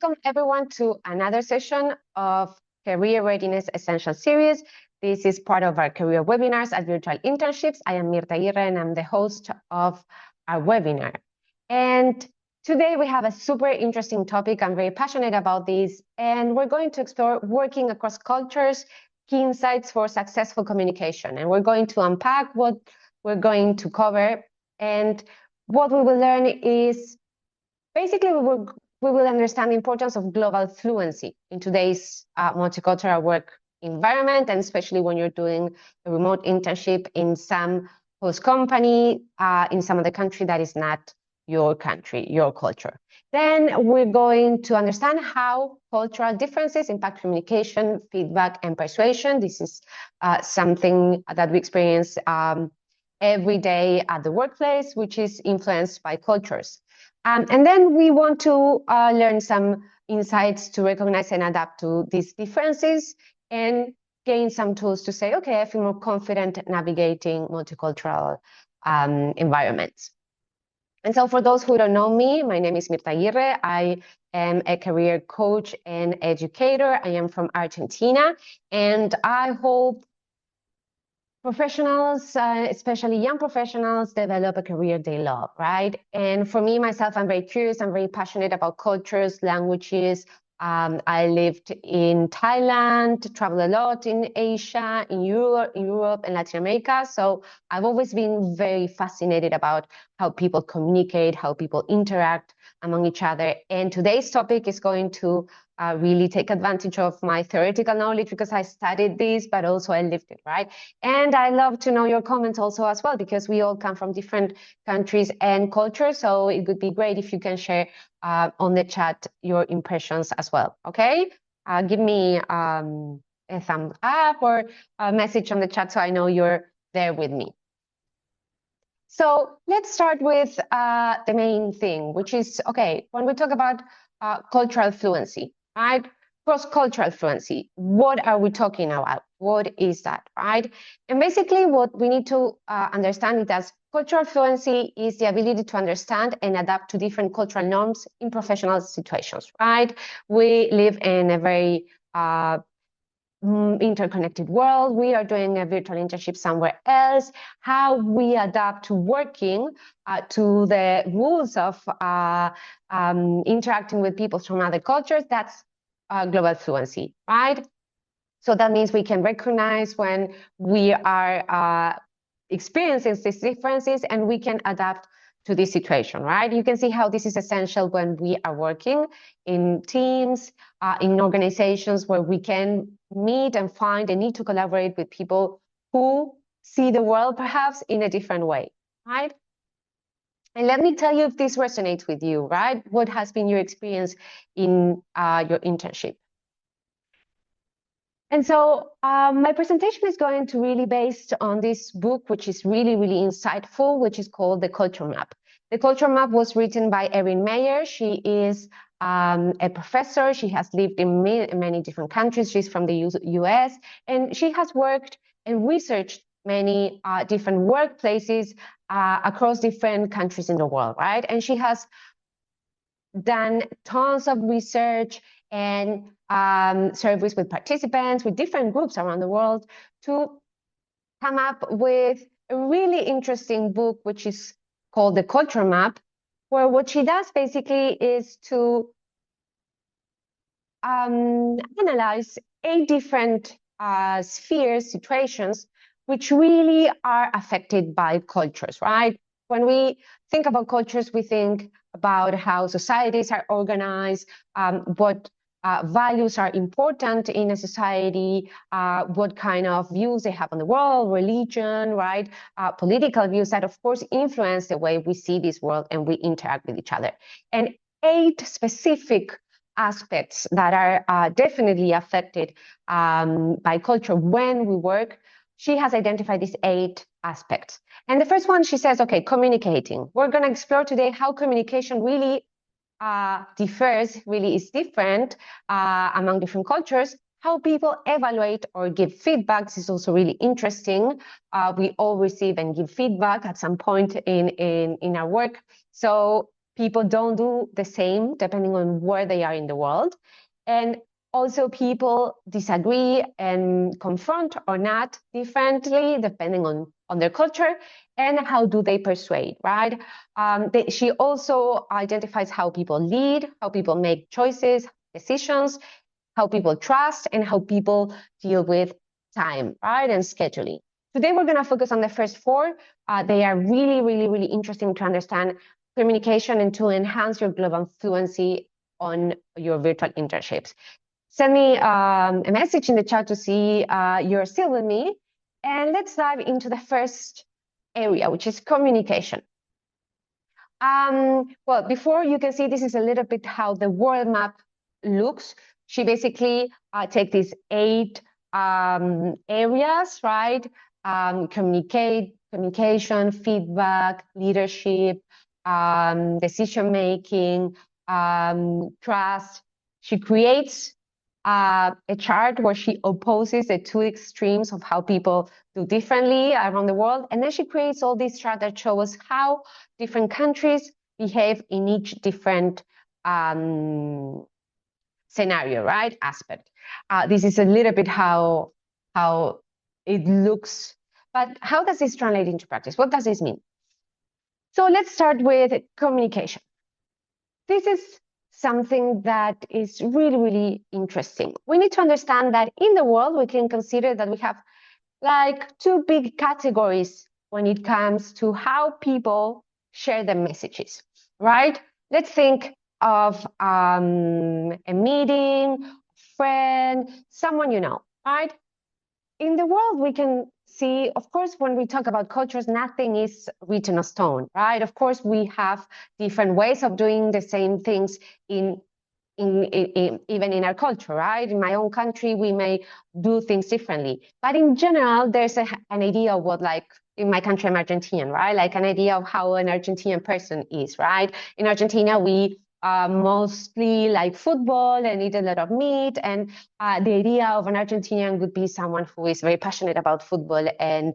welcome everyone to another session of Career Readiness Essential Series. This is part of our career webinars at Virtual Internships. I am Mirta Aguirre and I'm the host of our webinar. And today we have a super interesting topic. I'm very passionate about this, and we're going to explore working across cultures, key insights for successful communication. And we're going to unpack what we're going to cover, and what we will learn is basically we will understand the importance of global fluency in today's multicultural work environment, and especially when you're doing a remote internship in some host company in some other country that is not your country, your culture. Then we're going to understand how cultural differences impact communication, feedback, and persuasion. This is something that we experience every day at the workplace, which is influenced by cultures. And then we want to learn some insights to recognize and adapt to these differences and gain some tools to say, okay, I feel more confident navigating multicultural environments. And so for those who don't know me, my name is Mirta Aguirre. I am a career coach and educator. I am from Argentina, and I hope professionals, especially young professionals, develop a career they love, right? And for me, myself, I'm very curious. I'm very passionate about cultures, languages. I lived in Thailand, traveled a lot in Asia, in Europe and Latin America. So I've always been very fascinated about how people communicate, how people interact among each other. And today's topic is going to really take advantage of my theoretical knowledge, because I studied this, but also I lived it, right? And I love to know your comments also as well, because we all come from different countries and cultures. So it would be great if you can share on the chat your impressions as well, okay? Give me a thumbs up or a message on the chat so I know you're there with me. So let's start with the main thing, which is, okay, when we talk about cultural fluency, right? Cross-cultural fluency, what are we talking about? What is that, right? And basically what we need to understand is that cultural fluency is the ability to understand and adapt to different cultural norms in professional situations, right? We live in a very interconnected world. We are doing a virtual internship somewhere else. How we adapt to working to the rules of interacting with people from other cultures, that's global fluency, right? So that means we can recognize when we are experiencing these differences, and we can adapt to this situation, right? You can see how this is essential when we are working in teams, in organizations where we can meet and find and need to collaborate with people who see the world perhaps in a different way, right? And let me tell you if this resonates with you, right? What has been your experience in your internship? And so my presentation is going to really based on this book, which is really, really insightful, which is called The Culture Map. The Culture Map was written by Erin Meyer. She is a professor. She has lived in many different countries. She's from the US, and she has worked and researched many different workplaces across different countries in the world, right? And she has done tons of research and surveys with participants, with different groups around the world, to come up with a really interesting book, which is called The Culture Map, where what she does basically is to analyze 8 different spheres, situations, which really are affected by cultures, right? When we think about cultures, we think about how societies are organized, what values are important in a society, what kind of views they have on the world, religion, right? Political views that, of course, influence the way we see this world and we interact with each other. And 8 specific aspects that are definitely affected by culture when we work. She has identified these 8 aspects. And the first one, she says, okay, communicating. We're going to explore today how communication really differs, really is different among different cultures. How people evaluate or give feedback. This is also really interesting. We all receive and give feedback at some point in our work. So People don't do the same depending on where they are in the world. And also people disagree and confront or not differently depending on their culture and how do they persuade, right? She also identifies how people lead, how people make choices, decisions, how people trust, and how people deal with time, right, and scheduling. Today, we're going to focus on the first four. They are really, really, really interesting to understand communication and to enhance your global fluency on your virtual internships. Send me a message in the chat to see you're still with me. And let's dive into the first area, which is communication. Well, before you can see, this is a little bit how the world map looks. She basically take these 8 areas, right? Communication, feedback, leadership, decision making, trust. She creates a chart where she opposes the 2 extremes of how people do differently around the world. And then she creates all these charts that show us how different countries behave in each different scenario, right? Aspect. This is a little bit how it looks, but how does this translate into practice? What does this mean? So let's start with communication. This is something that is really, really interesting. We need to understand that in the world, we can consider that we have like 2 big categories when it comes to how people share their messages, right? Let's think of a meeting, a friend, someone you know, right? In the world, we can see, of course, when we talk about cultures, nothing is written on stone, right? Of course, we have different ways of doing the same things in even in our culture, right? In my own country, we may do things differently. But in general, there's an idea of what, like, in my country, I'm Argentinian, right? Like an idea of how an Argentinian person is, right? In Argentina, we mostly like football and eat a lot of meat. And the idea of an Argentinian would be someone who is very passionate about football and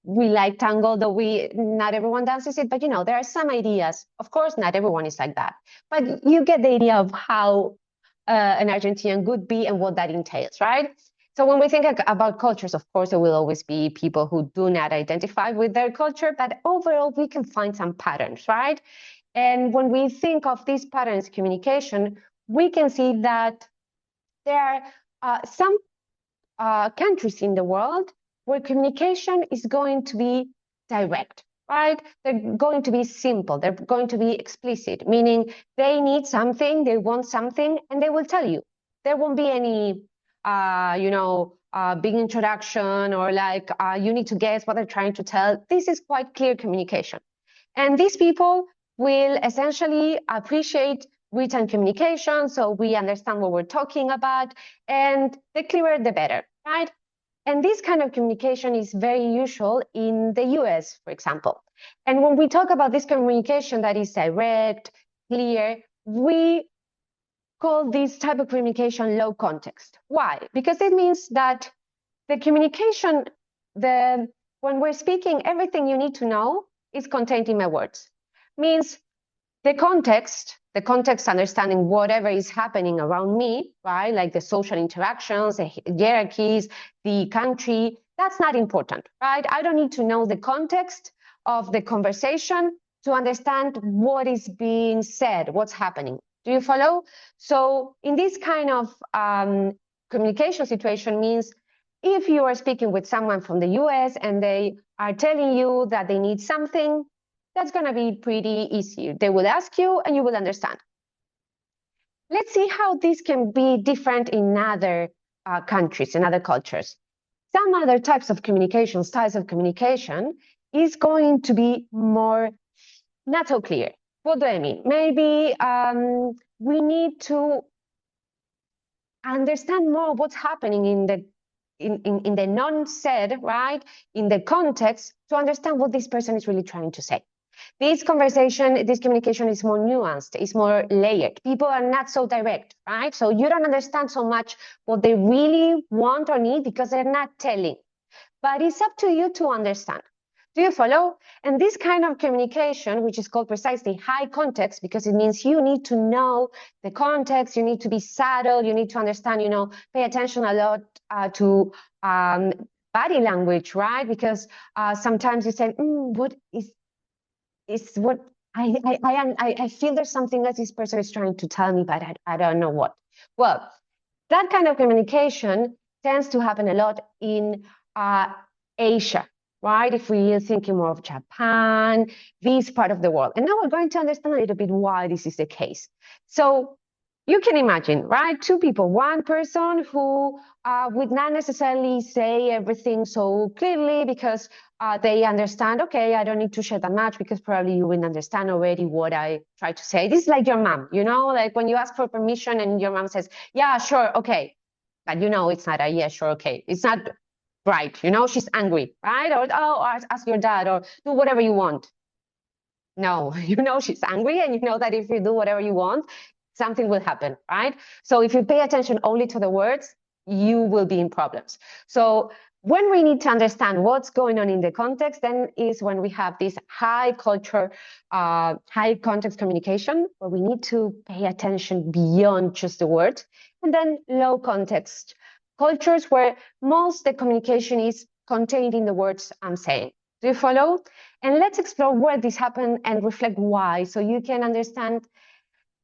we like tango, though not everyone dances it, but you know, there are some ideas. Of course, not everyone is like that, but you get the idea of how an Argentinian would be and what that entails, right? So when we think about cultures, of course, there will always be people who do not identify with their culture, but overall, we can find some patterns, right? And when we think of these patterns, communication, we can see that there are some countries in the world where communication is going to be direct, right? They're going to be simple. They're going to be explicit, meaning they need something, they want something, and they will tell you. There won't be any, big introduction or like you need to guess what they're trying to tell. This is quite clear communication. And these people will essentially appreciate written communication, so we understand what we're talking about, and the clearer the better, right? And this kind of communication is very usual in the US, for example. And when we talk about this communication that is direct, clear, we call this type of communication low context. Why? Because it means that the communication, when we're speaking, everything you need to know is contained in my words. Means the context understanding whatever is happening around me, right? Like the social interactions, the hierarchies, the country, that's not important, right? I don't need to know the context of the conversation to understand what is being said, what's happening. Do you follow? So in this kind of communication situation means if you are speaking with someone from the US and they are telling you that they need something, that's going to be pretty easy. They will ask you and you will understand. Let's see how this can be different in other countries, in other cultures. Some other types of communication, styles of communication, is going to be more not so clear. What do I mean? Maybe we need to understand more what's happening in the non-said, right? In the context to understand what this person is really trying to say. This communication is more nuanced, it's more layered. People are not so direct, right? So you don't understand so much what they really want or need because they're not telling. But it's up to you to understand. Do you follow? And this kind of communication, which is called precisely high context, because it means you need to know the context, you need to be subtle, you need to understand, pay attention a lot to body language, right? Because sometimes you say, what is what I feel there's something that this person is trying to tell me, but I don't know what. Well, that kind of communication tends to happen a lot in Asia, right? If we are thinking more of Japan, this part of the world. And now we're going to understand a little bit why this is the case. So you can imagine, right? Two people, one person who would not necessarily say everything so clearly because they understand, okay, I don't need to share that much because probably you will understand already what I try to say. This is like your mom, like when you ask for permission and your mom says, yeah, sure, okay. But it's not a yeah, sure, okay. It's not right, she's angry, right? Or, ask your dad or do whatever you want. No, she's angry and you know that if you do whatever you want, something will happen, right? So if you pay attention only to the words, you will be in problems. So when we need to understand what's going on in the context, then is when we have this high culture, high context communication, where we need to pay attention beyond just the words, and then low context cultures where most the communication is contained in the words I'm saying. Do you follow? And let's explore where this happened and reflect why, so you can understand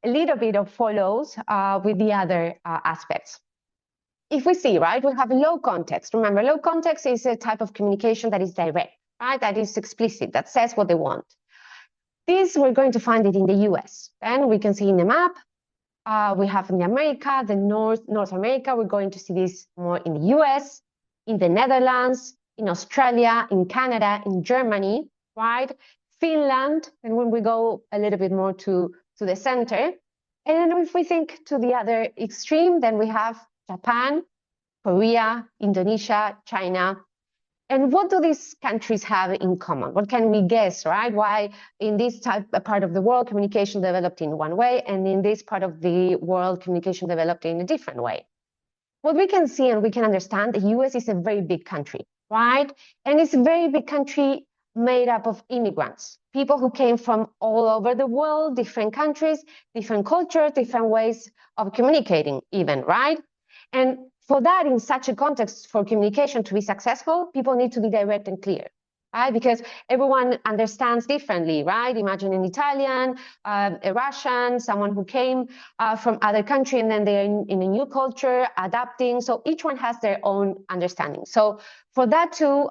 a little bit of follows with the other aspects. If we see, right, we have low context. Remember, low context is a type of communication that is direct, right? That is explicit, that says what they want. This, we're going to find it in the US. And we can see in the map, we have in the America, the North America, we're going to see this more in the US, in the Netherlands, in Australia, in Canada, in Germany, right? Finland, and when we go a little bit more to the center. And then if we think to the other extreme, then we have Japan, Korea, Indonesia, China. And what do these countries have in common? What can we guess, right? Why in this part of the world, communication developed in one way, and in this part of the world, communication developed in a different way? What we can see and we can understand, the US is a very big country, right? And it's a very big country made up of immigrants, people who came from all over the world, different countries, different cultures, different ways of communicating even, right? And for that, in such a context, for communication to be successful, people need to be direct and clear, right? Because everyone understands differently, right? Imagine an Italian, a Russian, someone who came from other country, and then they're in a new culture, adapting. So each one has their own understanding. So for that to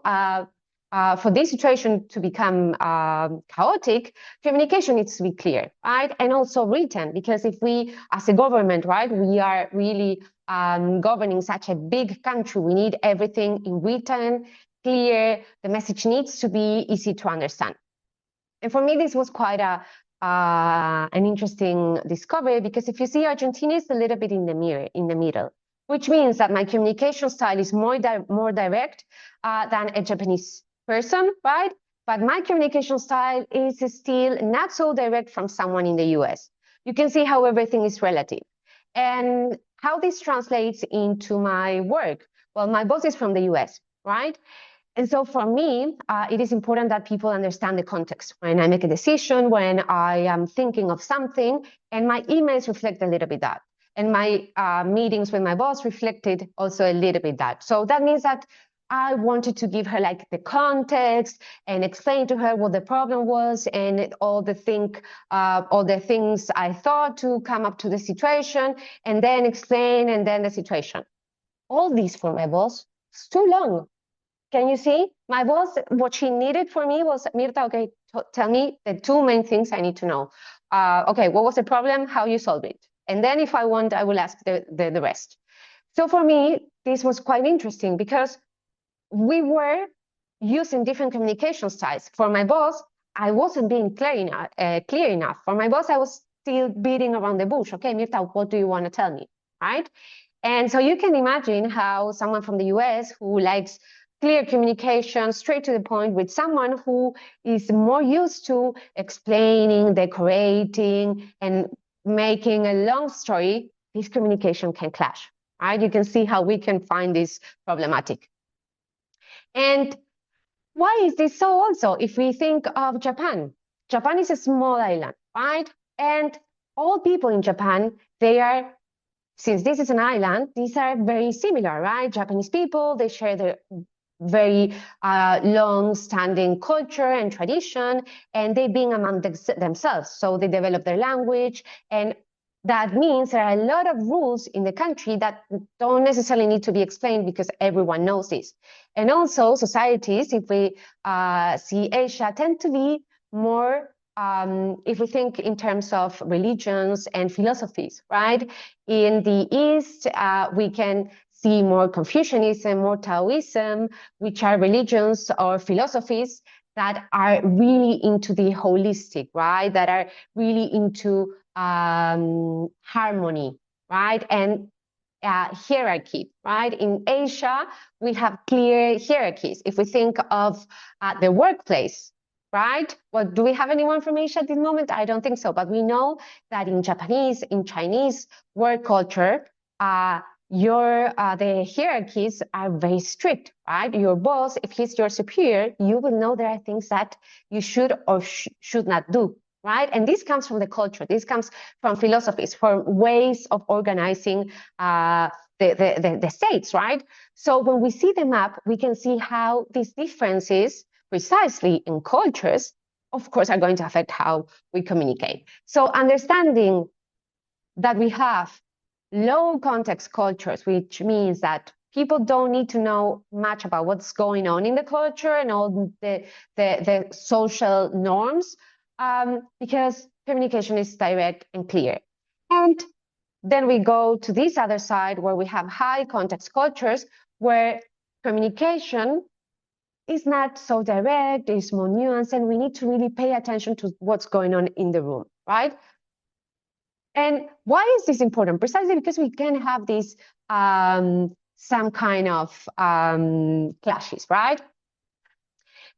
for this situation to become chaotic, communication needs to be clear, right? And also written, because if we, as a government, right, we are really governing such a big country, we need everything in written, clear, the message needs to be easy to understand. And for me, this was quite an interesting discovery, because if you see, Argentina is a little bit in the middle, which means that my communication style is more direct than a Japanese person, right? But my communication style is still not so direct from someone in the US. You can see how everything is relative. And how this translates into my work. Well, my boss is from the US, right? And so for me, it is important that people understand the context when I make a decision, when I am thinking of something, and my emails reflect a little bit that. And my meetings with my boss reflected also a little bit that. So that means that I wanted to give her like the context and explain to her what the problem was and all the things I thought to come up to the situation, and then explain, and then the situation. All this for my boss is too long. Can you see? My boss, what she needed for me was, Mirta, okay, tell me the two main things I need to know. Okay, what was the problem? How you solve it? And then if I want, I will ask the rest. So for me, this was quite interesting because we were using different communication styles. For my boss, I wasn't being clear enough. For my boss, I was still beating around the bush. Okay, Mirta, what do you want to tell me, right? And so you can imagine how someone from the US who likes clear communication, straight to the point, with someone who is more used to explaining, decorating, and making a long story, this communication can clash, right? You can see how we can find this problematic. And Why is this so also? If we think of Japan, Japan is a small island, right? And all people in Japan, they are, since this is an island, these are very similar, right? Japanese people, they share the very long-standing culture and tradition, and they being among themselves. So they develop their language, and that means there are a lot of rules in the country that don't necessarily need to be explained because everyone knows this. And also societies, if we see Asia, tend to be more, if we think in terms of religions and philosophies, right? In the East, we can see more Confucianism, more Taoism, which are religions or philosophies that are really into the holistic, right? That are really into harmony, right? And hierarchy, right? In Asia, we have clear hierarchies. If we think of the workplace, right? Well, do we have anyone from Asia at this moment? I don't think so, but we know that in Japanese, in Chinese work culture, the hierarchies are very strict, right? Your boss, if he's your superior, you will know there are things that you should or should not do, right? And this comes from the culture. This comes from philosophies, from ways of organizing the states, right? So when we see the map, we can see how these differences precisely in cultures, of course, are going to affect how we communicate. So understanding that we have low context cultures, which means that people don't need to know much about what's going on in the culture and all the social norms, because communication is direct and clear. And then we go to this other side where we have high context cultures, where communication is not so direct, it's more nuanced, and we need to really pay attention to what's going on in the room, right? And why is this important? Precisely because we can have these some kind of clashes, right?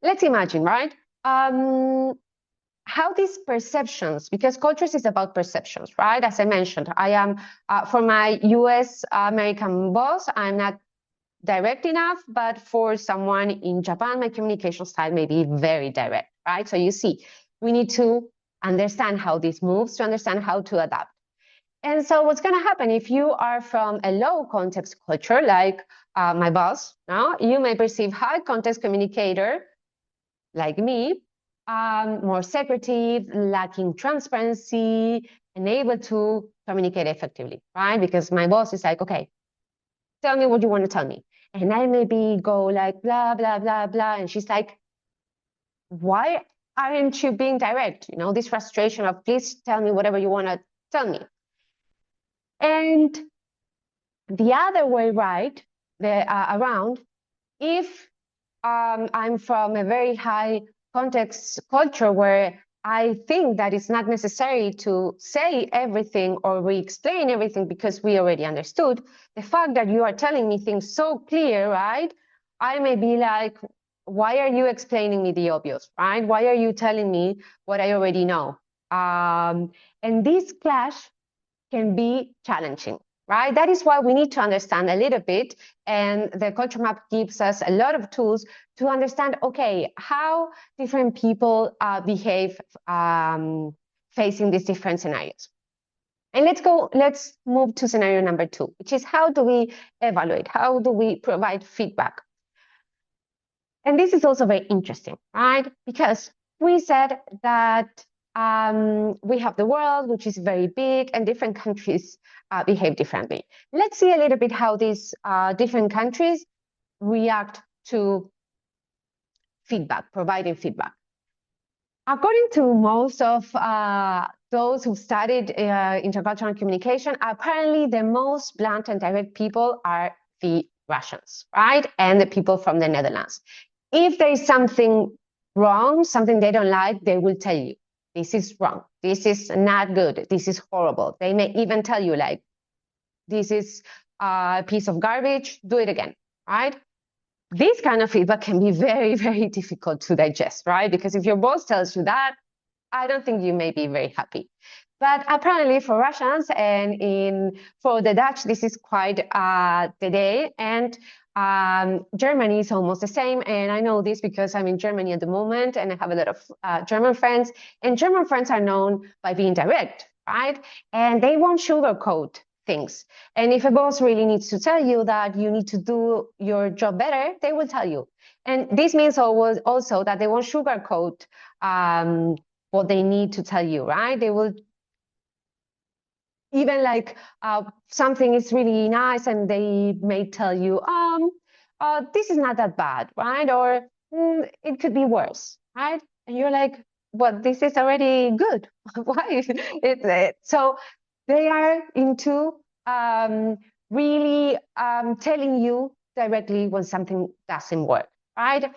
Let's imagine, right? How these perceptions, because cultures is about perceptions, right? As I mentioned, I am, for my US American boss, I'm not direct enough, but for someone in Japan, my communication style may be very direct, right? So you see, we need to understand how this moves to understand how to adapt. And so what's going to happen if you are from a low context culture, like my boss, no? You may perceive high context communicator, like me, more secretive, lacking transparency, and able to communicate effectively, right? Because my boss is like, okay, tell me what you want to tell me. And I maybe go like, blah, blah, blah, blah. And she's like, why aren't you being direct? You know, this frustration of, please tell me whatever you want to tell me. And the other way, right, around, if I'm from a very high context culture where I think that it's not necessary to say everything or re-explain everything because we already understood, the fact that you are telling me things so clear, right? I may be like, why are you explaining me the obvious, right? Why are you telling me what I already know? And this clash can be challenging, right? That is why we need to understand a little bit, and the culture map gives us a lot of tools to understand, okay, how different people behave facing these different scenarios. And let's move to scenario number 2, which is how do we evaluate? How do we provide feedback? And this is also very interesting, right? Because we said that we have the world, which is very big, and different countries behave differently. Let's see a little bit how these different countries react to feedback, providing feedback. According to most of those who studied intercultural communication, apparently the most blunt and direct people are the Russians, right? And the people from the Netherlands. If there is something wrong, something they don't like, they will tell you, this is wrong, this is not good, this is horrible. They may even tell you like, this is a piece of garbage, do it again, right? This kind of feedback can be very, very difficult to digest, right? Because if your boss tells you that, I don't think you may be very happy. But apparently for Russians and for the Dutch, this is quite the day. And Germany is almost the same, and I know this because I'm in Germany at the moment, and I have a lot of German friends, and German friends are known by being direct, right? And they won't sugarcoat things. And if a boss really needs to tell you that you need to do your job better, they will tell you. And this means also that they won't sugarcoat what they need to tell you, right? They will even like something is really nice and they may tell you, this is not that bad, right? Or it could be worse, right? And you're like, but this is already good. Why? So they are into really telling you directly when something doesn't work, right?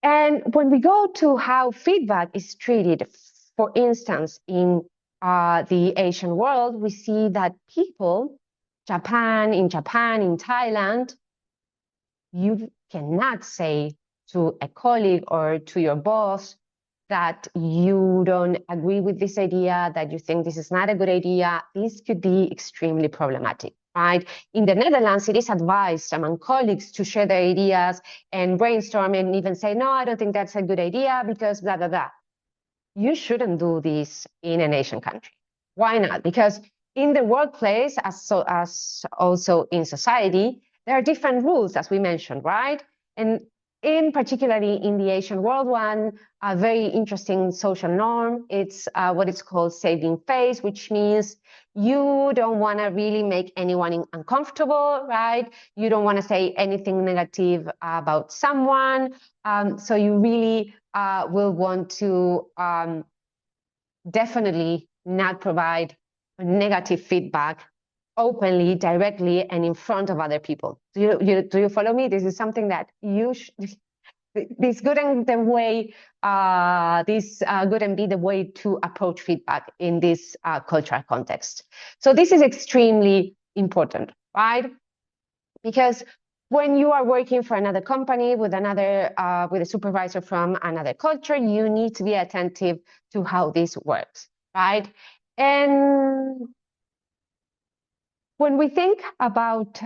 And when we go to how feedback is treated, for instance, in the Asian world, we see that people, in Japan, in Thailand, you cannot say to a colleague or to your boss that you don't agree with this idea, that you think this is not a good idea. This could be extremely problematic, right? In the Netherlands, it is advised among colleagues to share their ideas and brainstorm and even say, no, I don't think that's a good idea because blah, blah, blah. You shouldn't do this in an Asian country. Why not? Because in the workplace, as also in society, there are different rules, as we mentioned, right? And in particularly in the Asian world, one a very interesting social norm, it's what it's called saving face, which means you don't want to really make anyone uncomfortable, right? You don't want to say anything negative about someone. So you really will want to definitely not provide negative feedback openly, directly, and in front of other people. Do you follow me? This is something that this couldn't the way this couldn't be the way to approach feedback in this cultural context. So this is extremely important, right? Because when you are working for another company with with a supervisor from another culture, you need to be attentive to how this works, right? And when we think about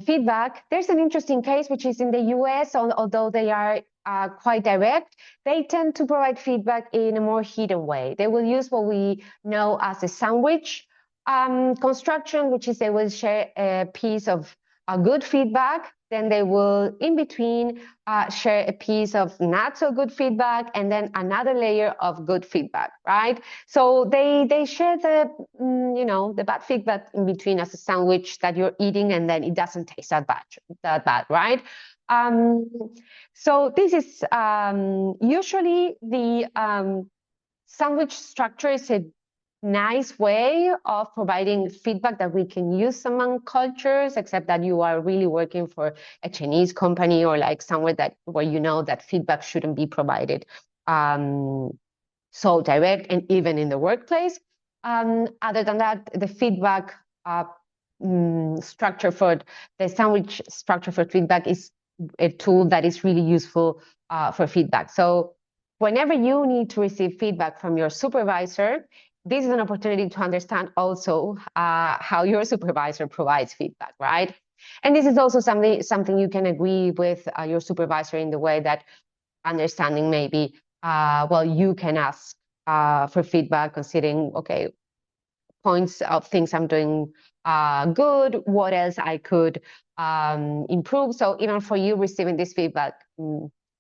feedback, there's an interesting case, which is in the US, although they are quite direct, they tend to provide feedback in a more hidden way. They will use what we know as a sandwich construction, which is they will share a piece of good feedback, then they will, in between, share a piece of not so good feedback, and then another layer of good feedback, right? So they share the bad feedback in between as a sandwich that you're eating, and then it doesn't taste that bad, right? So this is usually the sandwich structure is a nice way of providing feedback that we can use among cultures, except that you are really working for a Chinese company or like somewhere where you know that feedback shouldn't be provided so direct, and even in the workplace. Other than that, the feedback structure for the sandwich structure for feedback is a tool that is really useful for feedback. So whenever you need to receive feedback from your supervisor, this is an opportunity to understand also how your supervisor provides feedback, right? And this is also something you can agree with your supervisor in the way that understanding maybe, well, you can ask for feedback considering, okay, points of things I'm doing good, what else I could improve. So even for you, receiving this feedback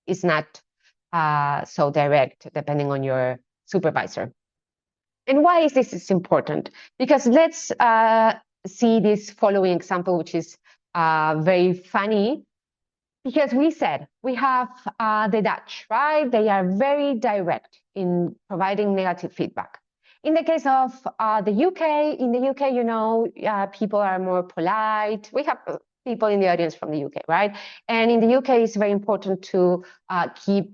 is not so direct, depending on your supervisor. And why is this important? Because let's see this following example, which is very funny. Because we said we have the Dutch, right? They are very direct in providing negative feedback. In the case of the UK, in the UK, people are more polite. We have people in the audience from the UK, right? And in the UK, it's very important to keep,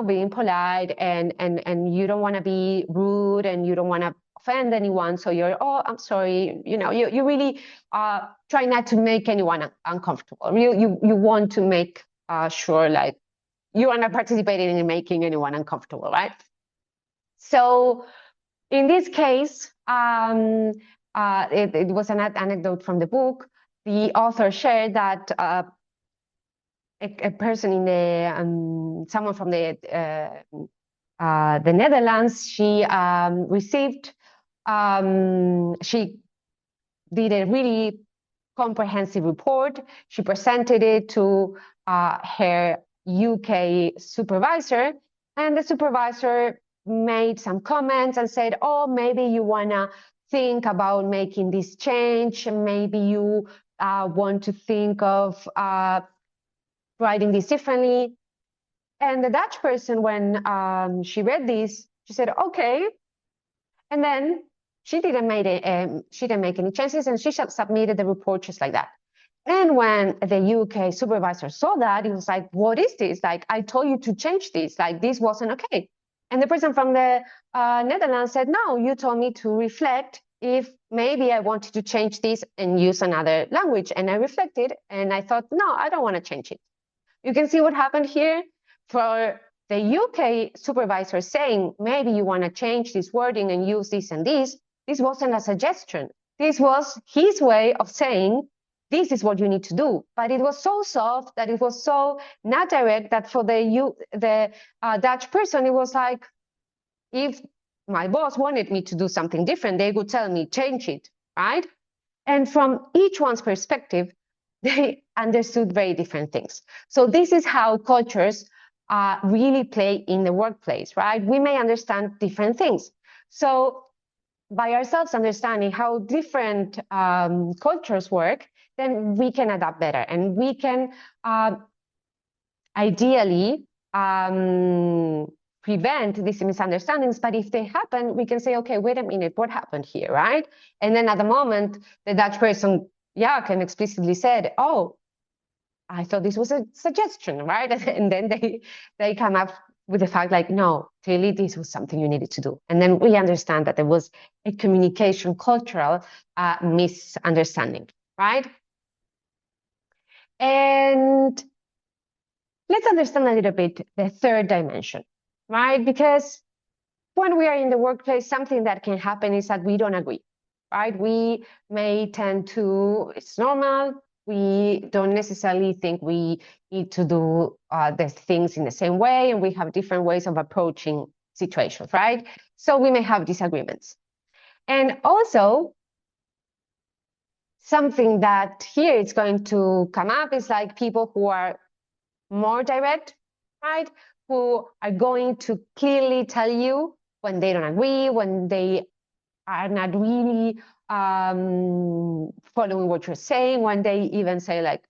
being polite, and you don't want to be rude, and you don't want to offend anyone. So you're, oh, I'm sorry. You really try not to make anyone uncomfortable. You want to make sure, like, you are not participating in making anyone uncomfortable, right? So in this case, it was an anecdote from the book. the author shared that a person in the someone from the Netherlands, she received she did a really comprehensive report. She presented it to her UK supervisor, and the supervisor made some comments and said, oh, maybe you want to think about making this change, and maybe you want to think of writing this differently. And the Dutch person, when she read this, she said, okay. And then she didn't make any changes, and she submitted the report just like that. And when the UK supervisor saw that, he was like, what is this? Like, I told you to change this. Like, this wasn't okay. And the person from the Netherlands said, no, you told me to reflect if maybe I wanted to change this and use another language. And I reflected, and I thought, no, I don't want to change it. You can see what happened here. For the UK supervisor saying, maybe you want to change this wording and use this and this wasn't a suggestion. This was his way of saying, this is what you need to do. But it was so soft, that it was so not direct, that for the Dutch person, it was like, if my boss wanted me to do something different, they would tell me, change it, right? And from each one's perspective, they understood very different things. So this is how cultures really play in the workplace, right? We may understand different things. So by ourselves understanding how different cultures work, then we can adapt better, and we can ideally prevent these misunderstandings. But if they happen, we can say, okay, wait a minute, what happened here, right? And then at the moment, the Dutch person, can explicitly said, oh, I thought this was a suggestion, right? And then they come up with the fact like, no, clearly this was something you needed to do. And then we understand that there was a communication cultural misunderstanding, right? And let's understand a little bit the third dimension, right? Because when we are in the workplace, something that can happen is that we don't agree, right? We may tend to, it's normal, we don't necessarily think we need to do the things in the same way, and we have different ways of approaching situations, right? So we may have disagreements. And also, something that here is going to come up is like people who are more direct, right? Who are going to clearly tell you when they don't agree, when they are not really following what you're saying, when they even say like,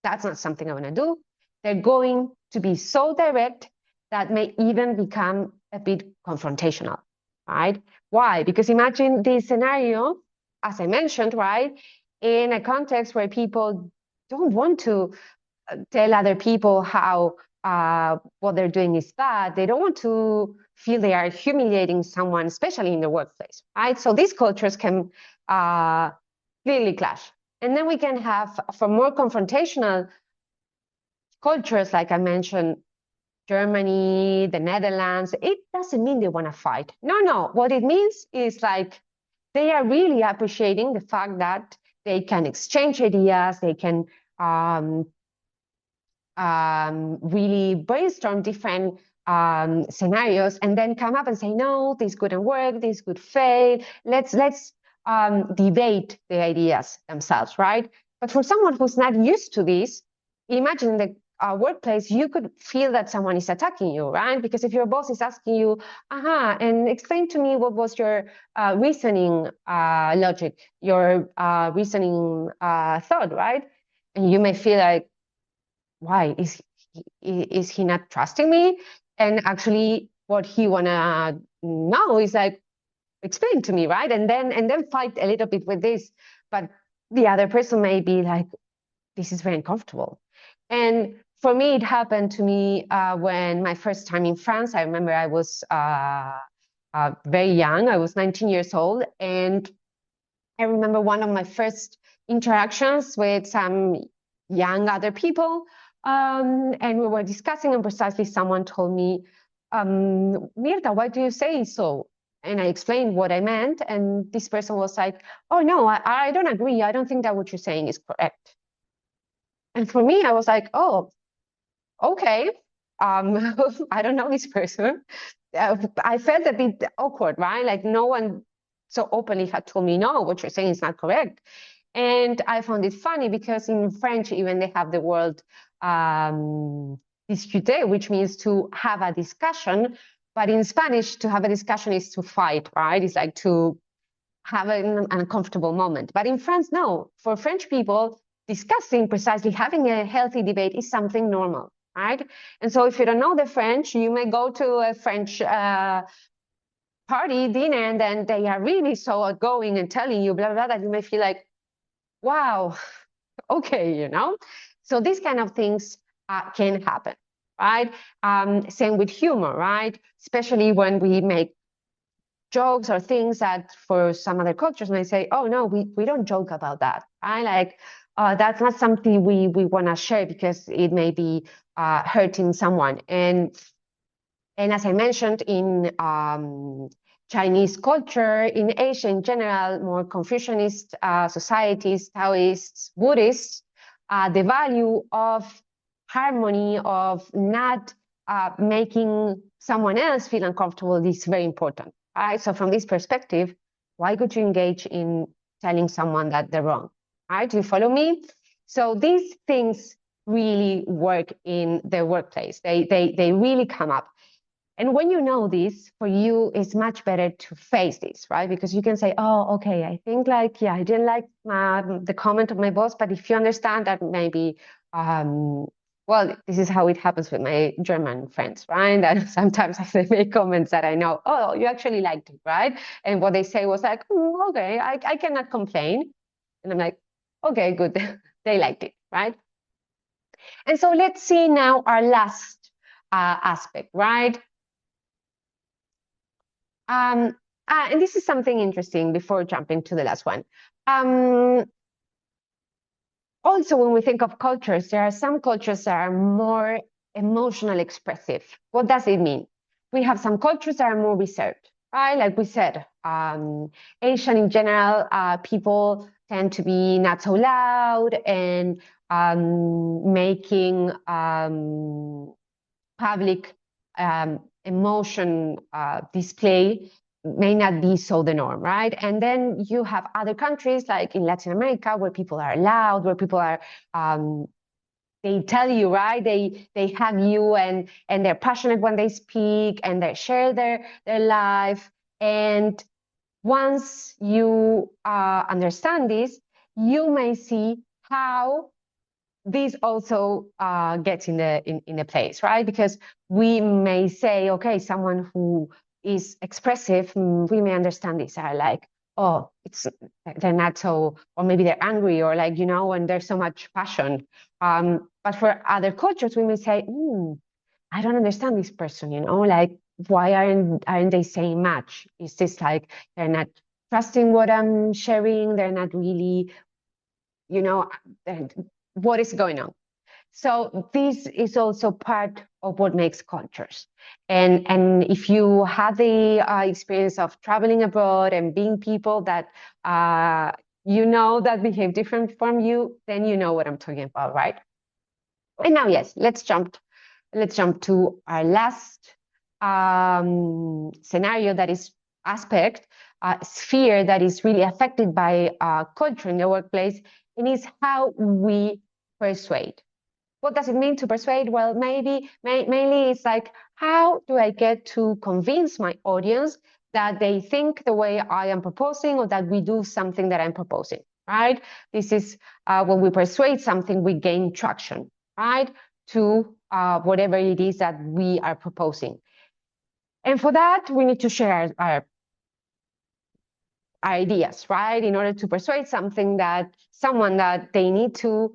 that's not something I want to do. They're going to be so direct that may even become a bit confrontational, right? Why? Because imagine this scenario, as I mentioned, right? In a context where people don't want to tell other people how what they're doing is bad. They don't want to feel they are humiliating someone, especially in the workplace, right? So these cultures can clearly clash. And then we can have, for more confrontational cultures, like I mentioned, Germany, the Netherlands, it doesn't mean they want to fight. No. What it means is like they are really appreciating the fact that they can exchange ideas, they can really brainstorm different scenarios, and then come up and say, no, this couldn't work, this could fail. Let's debate the ideas themselves, right? But for someone who's not used to this, imagine the workplace, you could feel that someone is attacking you, right? Because if your boss is asking you, and explain to me what was your reasoning logic, your reasoning thought, right? And you may feel like, why is he not trusting me? And actually what he wanna know is like, explain to me, right? And then fight a little bit with this, but the other person may be like, this is very uncomfortable. And for me, it happened to me when my first time in France. I remember I was very young. I was 19 years old, and I remember one of my first interactions with some young other people, and we were discussing, and precisely someone told me, Mirta, why do you say so? And I explained what I meant, and this person was like, oh no, I don't agree. I don't think that what you're saying is correct. And for me, I was like, oh, okay. I don't know this person. I felt a bit awkward, right? Like no one so openly had told me, no, what you're saying is not correct. And I found it funny because in French, even they have the word discuter, which means to have a discussion. But in Spanish, to have a discussion is to fight, right? It's like to have an uncomfortable moment. But in France, no. For French people, discussing precisely having a healthy debate is something normal, right? And so if you don't know the French, you may go to a French party, dinner, and then they are really so outgoing and telling you blah, blah, blah, that you may feel like, wow, okay, you know? So these kind of things can happen, right? Same with humor, right? Especially when we make jokes or things that for some other cultures may say, oh no, we don't joke about that. I like that's not something we want to share because it may be hurting someone. And as I mentioned, in Chinese culture, in Asia in general, more Confucianist societies, Taoists, Buddhists, the value of harmony, of not making someone else feel uncomfortable is very important. Right? So from this perspective, why would you engage in telling someone that they're wrong? Right? Do you follow me? So these things really work in the workplace. They really come up. And when you know this, for you, it's much better to face this, right? Because you can say, oh, okay, I think like, yeah, I didn't like the comment of my boss, but if you understand that maybe, well, this is how it happens with my German friends, right? And sometimes they make comments that I know, oh, you actually liked it, right? And what they say was like, okay, I cannot complain. And I'm like, okay, good, they liked it, right? And so let's see now our last aspect, right? And this is something interesting before jumping to the last one. Also, when we think of cultures, there are some cultures that are more emotional expressive. What does it mean? We have some cultures that are more reserved, right? Like we said, Asian in general, people tend to be not so loud and making public emotion display may not be so the norm, right? And then you have other countries like in Latin America where people are loud, where people are they tell you, right? They hug you and they're passionate when they speak and they share their life. And once you understand this, you may see how this also gets in the place, right? Because we may say, okay, someone who is expressive, we may understand this are like, oh, they're not so, or maybe they're angry, or like, you know, and there's so much passion. But for other cultures, we may say, I don't understand this person, you know, like why aren't they saying much? Is this like they're not trusting what I'm sharing? They're not really, you know, what is going on? So this is also part of what makes cultures. And if you have the experience of traveling abroad and being people that you know that behave different from you, then you know what I'm talking about, right? And now, yes, let's jump to our last scenario, that is aspect, sphere that is really affected by culture in the workplace, and is how we persuade. What does it mean to persuade? Well, mainly it's like, how do I get to convince my audience that they think the way I am proposing, or that we do something that I'm proposing, right? This is when we persuade something, we gain traction, right? To whatever it is that we are proposing. And for that, we need to share our ideas, right? In order to persuade someone that they need to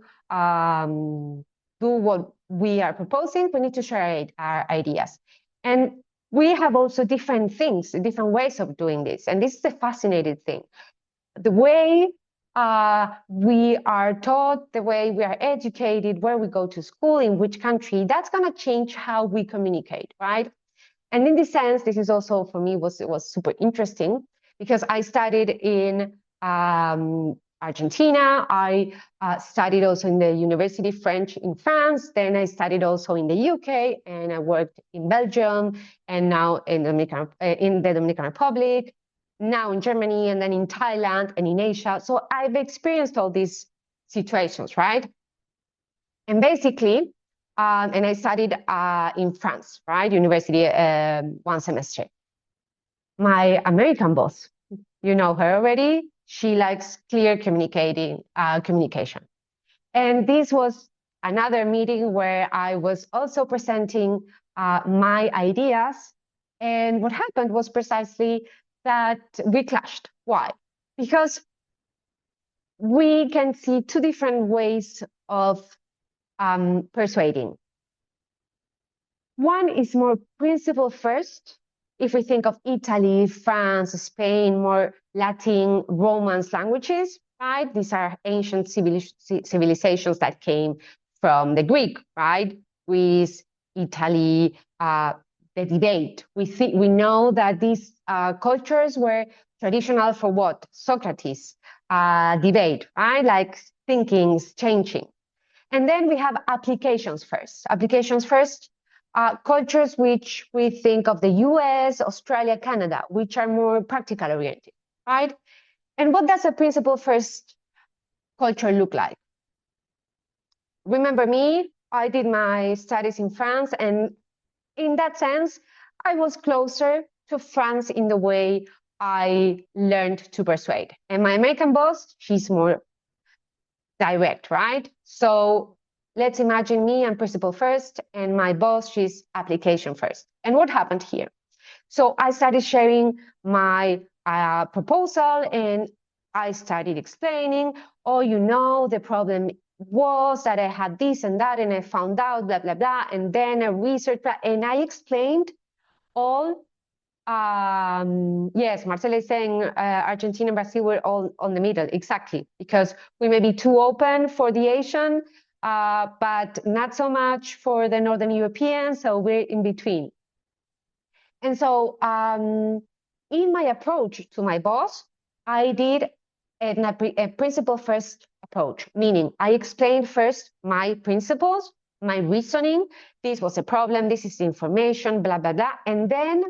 do what we are proposing, we need to share our ideas. And we have also different things, different ways of doing this. And this is the fascinating thing. The way we are taught, the way we are educated, where we go to school, in which country, that's going to change how we communicate, right? And in this sense, this is also for me was super interesting because I studied in Argentina. I studied also in the University French in France. Then I studied also in the UK, and I worked in Belgium, and now in the Dominican Republic, now in Germany, and then in Thailand and in Asia. So I've experienced all these situations, right? And basically, and I studied in France, right? University, 1 semester. My American boss, you know her already. She likes clear communication. And this was another meeting where I was also presenting my ideas. And what happened was precisely that we clashed. Why? Because we can see two different ways of persuading. One is more principle first. If we think of Italy, France, Spain, more Latin, Romance languages, right? These are ancient civilizations that came from the Greek, right? Greece, Italy, the debate. We know that these cultures were traditional for what? Socrates, debate, right? Like thinkings, changing. And then we have applications first. Applications first, cultures which we think of the US, Australia, Canada, which are more practical oriented, right? And what does a principle first culture look like? Remember me, I did my studies in France, and in that sense, I was closer to France in the way I learned to persuade. And my American boss, she's more direct, right? So let's imagine me, I'm principle first, and my boss, she's application first. And what happened here? So I started sharing my proposal, and I started explaining, oh, you know, the problem was that I had this and that, and I found out, blah, blah, blah. And then I researched, and I explained all. Yes, Marcela is saying Argentina and Brazil were all on the middle, exactly, because we may be too open for the Asian, but not so much for the Northern Europeans, so we're in between. And so in my approach to my boss, I did a principle first approach, meaning I explained first my principles, my reasoning. This was a problem, this is the information, blah, blah, blah. And then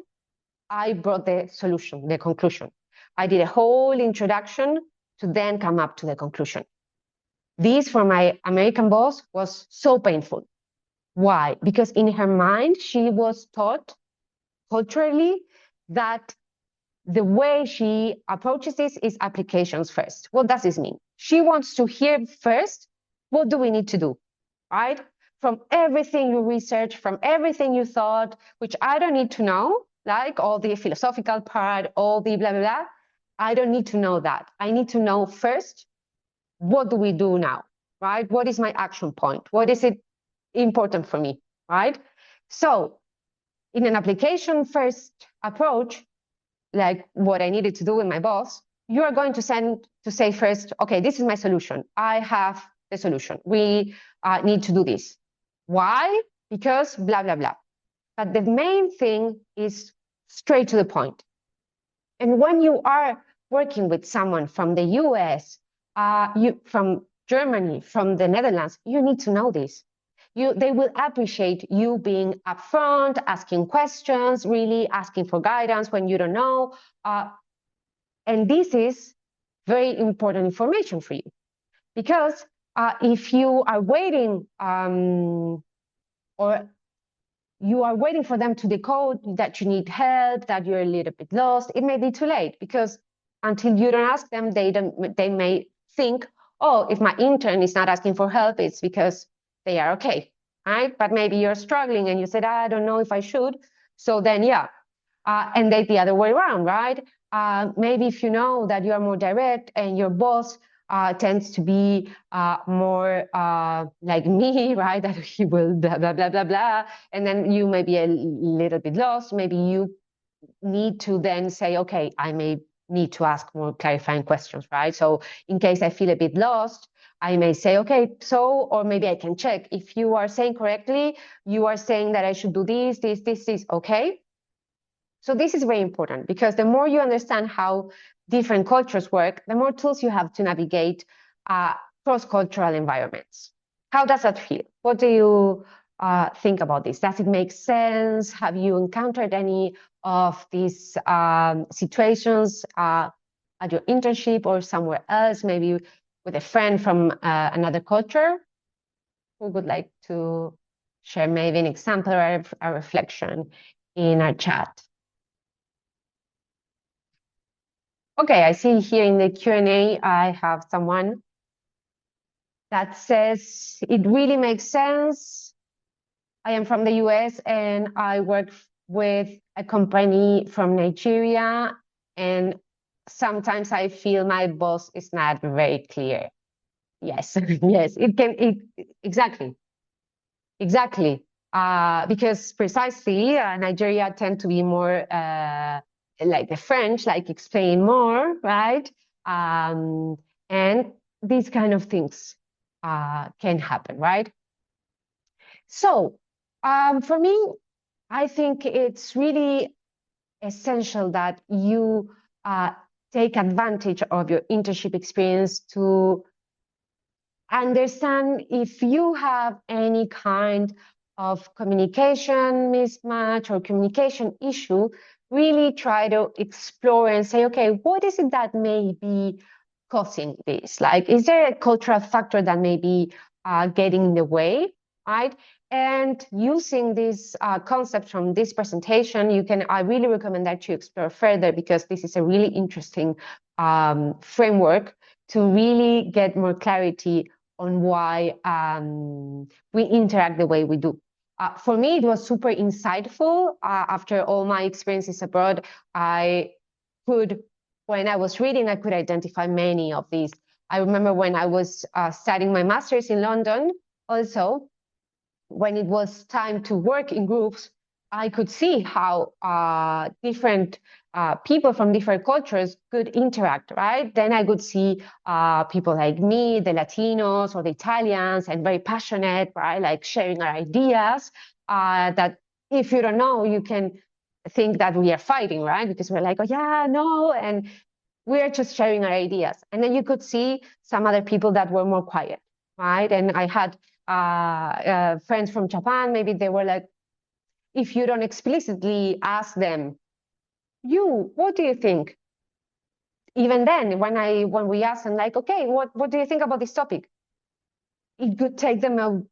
I brought the solution, the conclusion. I did a whole introduction to then come up to the conclusion. This, for my American boss, was so painful. Why? Because in her mind, she was taught culturally that the way she approaches this is applications first. What does this mean? She wants to hear first, what do we need to do, right? From everything you research, from everything you thought, which I don't need to know, like all the philosophical part, all the blah, blah, blah. I don't need to know that. I need to know first, what do we do now, right? What is my action point? What is it important for me, right? So in an application first approach, like what I needed to do with my boss, you are going to say first, okay, this is my solution. I have the solution. We need to do this. Why? Because blah, blah, blah. But the main thing is straight to the point. And when you are working with someone from the US, from Germany, from the Netherlands, you need to know this. They will appreciate you being upfront, asking questions, really asking for guidance when you don't know. And this is very important information for you. Because if you are waiting or you are waiting for them to decode that you need help, that you're a little bit lost, it may be too late, because until you don't ask them, they may think, oh, if my intern is not asking for help, it's because they are okay, right? But maybe you're struggling and you said, I don't know if I should. So then, yeah. And they the other way around, right? Maybe if you know that you are more direct and your boss tends to be more like me, right? That he will blah, blah, blah, blah, blah. And then you may be a little bit lost. Maybe you need to then say, okay, I may need to ask more clarifying questions, right? So in case I feel a bit lost, I may say, okay, so, or maybe I can check if you are saying correctly, you are saying that I should do this, okay? So this is very important because the more you understand how different cultures work, the more tools you have to navigate cross-cultural environments. How does that feel? What do you think about this? Does it make sense? Have you encountered any of these situations at your internship or somewhere else, maybe with a friend from another culture? Who would like to share maybe an example or a reflection in our chat? Okay, I see here in the Q&A, I have someone that says, it really makes sense. I am from the US and I work with a company from Nigeria, and sometimes I feel my boss is not very clear. Yes, yes, exactly. Exactly. Because precisely Nigeria tend to be more like the French, like explain more, right? And these kind of things can happen, right? So for me, I think it's really essential that you take advantage of your internship experience to understand if you have any kind of communication mismatch or communication issue. Really try to explore and say, okay, what is it that may be causing this? Like, is there a cultural factor that may be getting in the way, right? And using this concept from this presentation, I really recommend that you explore further, because this is a really interesting framework to really get more clarity on why we interact the way we do. For me, it was super insightful. After all my experiences abroad, when I was reading, I could identify many of these. I remember when I was studying my master's in London, also, when it was time to work in groups, I could see how different people from different cultures could interact, right? Then I could see people like me, the Latinos or the Italians, and very passionate, right? Like sharing our ideas that if you don't know, you can think that we are fighting, right? Because we're like, oh yeah, no, and we're just sharing our ideas. And then you could see some other people that were more quiet, right? And I had friends from Japan, maybe they were like, if you don't explicitly ask them, what do you think? Even then, when we ask them, like, okay, what do you think about this topic? It could take them a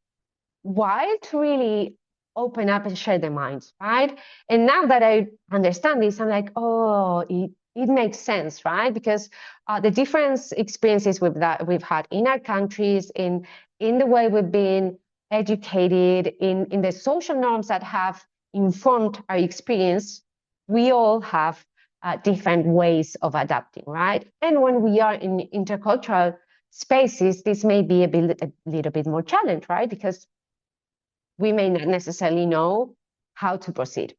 while to really open up and share their minds, right? And now that I understand this, I'm like, oh, it makes sense, right? Because the different experiences we've had in our countries, in the way we've been educated, in the social norms that have informed our experience, we all have different ways of adapting, right? And when we are in intercultural spaces, this may be a little bit more challenge, right? Because we may not necessarily know how to proceed.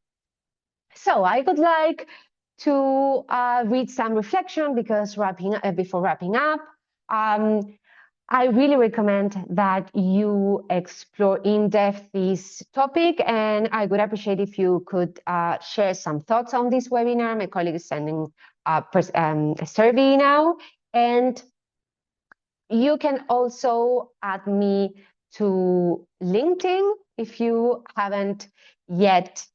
So I would like to read some reflection, because before wrapping up, I really recommend that you explore in depth this topic, and I would appreciate if you could share some thoughts on this webinar. My colleague is sending a survey now, and you can also add me to LinkedIn if you haven't yet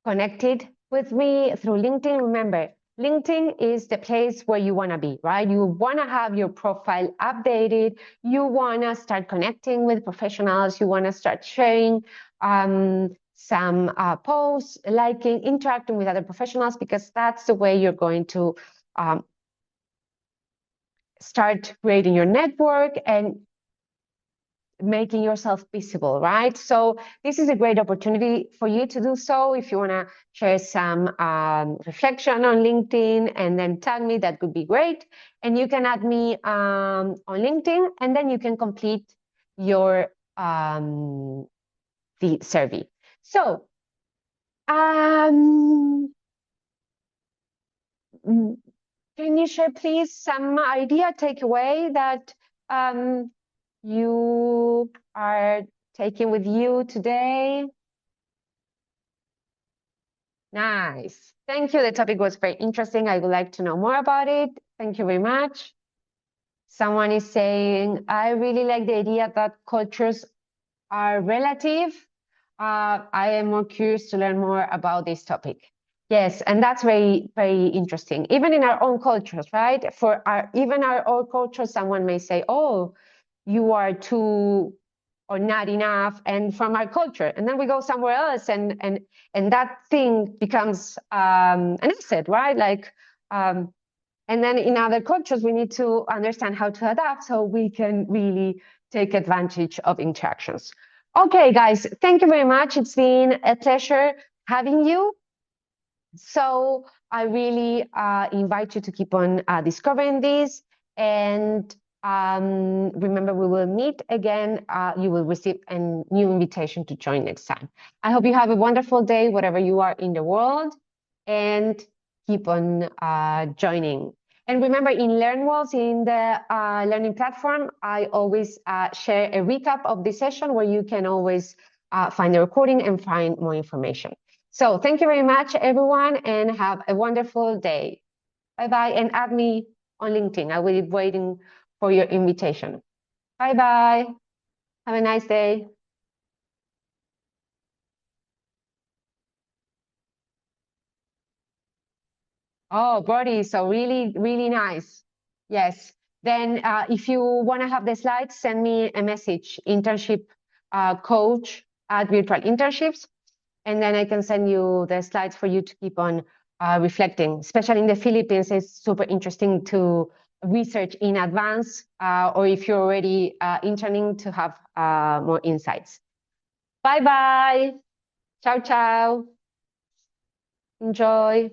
connected with me through LinkedIn. Remember, LinkedIn is the place where you want to be, right? You want to have your profile updated. You want to start connecting with professionals. You want to start sharing some posts, liking, interacting with other professionals, because that's the way you're going to start creating your network and making yourself visible, right? So this is a great opportunity for you to do so. If you want to share some reflection on LinkedIn and then tag me, that would be great. And you can add me on LinkedIn, and then you can complete your the survey. So can you share, please, some idea takeaway that you are taking with you today? Nice. Thank you. The topic was very interesting. I would like to know more about it. Thank you very much. Someone is saying, I really like the idea that cultures are relative. I am more curious to learn more about this topic. Yes, and that's very, very interesting. Even in our own cultures, right? Even our own culture, someone may say, "Oh, you are too or not enough," and from our culture, and then we go somewhere else, and that thing becomes an asset, right? Like, and then in other cultures, we need to understand how to adapt so we can really take advantage of interactions. Okay, guys, thank you very much. It's been a pleasure having you. So I really invite you to keep on discovering this. And remember, we will meet again. You will receive a new invitation to join next time. I hope you have a wonderful day, wherever you are in the world, and keep on joining. And remember, in LearnWalls, in the learning platform, I always share a recap of the session where you can always find the recording and find more information. So thank you very much, everyone, and have a wonderful day. Bye-bye, and add me on LinkedIn. I will be waiting for your invitation. Bye-bye. Have a nice day. Oh, Brody, so really, really nice. Yes. Then if you want to have the slides, send me a message, internship coach at Virtual Internships, and then I can send you the slides for you to keep on reflecting. Especially in the Philippines, it's super interesting to research in advance, or if you're already interning, to have more insights. Bye-bye. Ciao, ciao. Enjoy.